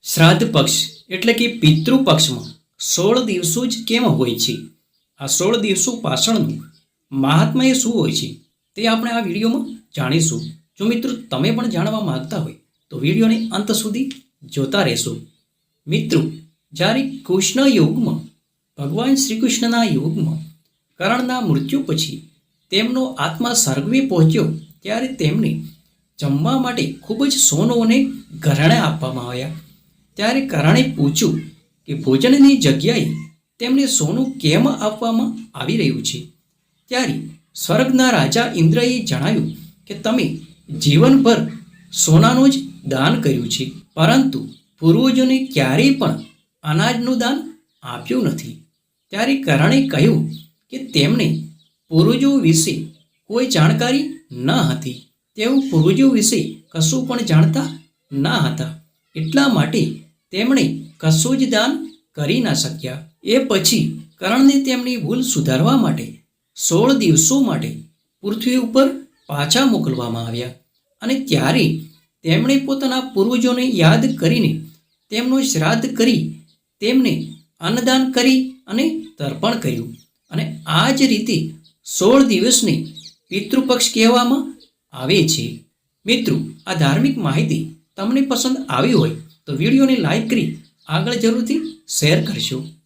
શ્રાદ્ધ પક્ષ એટલે કે પિતૃપક્ષમાં 16 દિવસો જ કેમ હોય છે? આ 16 દિવસો પાછળનું મહાત્મ્ય શું હોય છે તે આપણે આ વિડીયોમાં જાણીશું. જો મિત્રો તમે પણ જાણવા માંગતા હોય તો વિડીયોને અંત સુધી જોતા રહેશો. મિત્રો, જ્યારે કૃષ્ણ યુગમાં ભગવાન શ્રી કૃષ્ણના યુગમાં કર્ણના મૃત્યુ પછી તેમનો આત્મા સ્વર્ગે પહોંચ્યો ત્યારે તેમને જમવા માટે ખૂબ જ સોનું અને ઘરેણાં આપવામાં આવ્યા. ત્યારે કર્ણે પૂછ્યું કે ભોજનની જગ્યાએ તેમને સોનું કેમ આપવામાં આવી રહ્યું છે? ત્યારે સ્વર્ગના રાજા ઇન્દ્રએ જણાવ્યું કે તમે જીવનભર સોનાનું જ દાન કર્યું છે, પરંતુ પૂર્વજોને ક્યારેય પણ અનાજનું દાન આપ્યું નથી. ત્યારે કર્ણે કહ્યું કે તેમને પૂર્વજો વિશે કોઈ જાણકારી ન હતી. તેઓ પૂર્વજો વિશે કશું પણ જાણતા ન હતા, એટલા માટે તેમણે કશું જ દાન કરી ન શક્યા. એ પછી કર્ણને તેમની ભૂલ સુધારવા માટે 16 દિવસો માટે પૃથ્વી ઉપર પાછા મોકલવામાં આવ્યા અને ત્યારે તેમણે પોતાના પૂર્વજોને યાદ કરીને તેમનું શ્રાદ્ધ કરી તેમને અન્નદાન કરી અને તર્પણ કર્યું. અને આ જ રીતે 16 દિવસને પિતૃપક્ષ કહેવામાં આવે છે. મિત્રો, આ ધાર્મિક માહિતી તમને પસંદ આવી હોય તો વિડીયોને લાઈક કરી આગળ જરૂરથી શેર કરશો.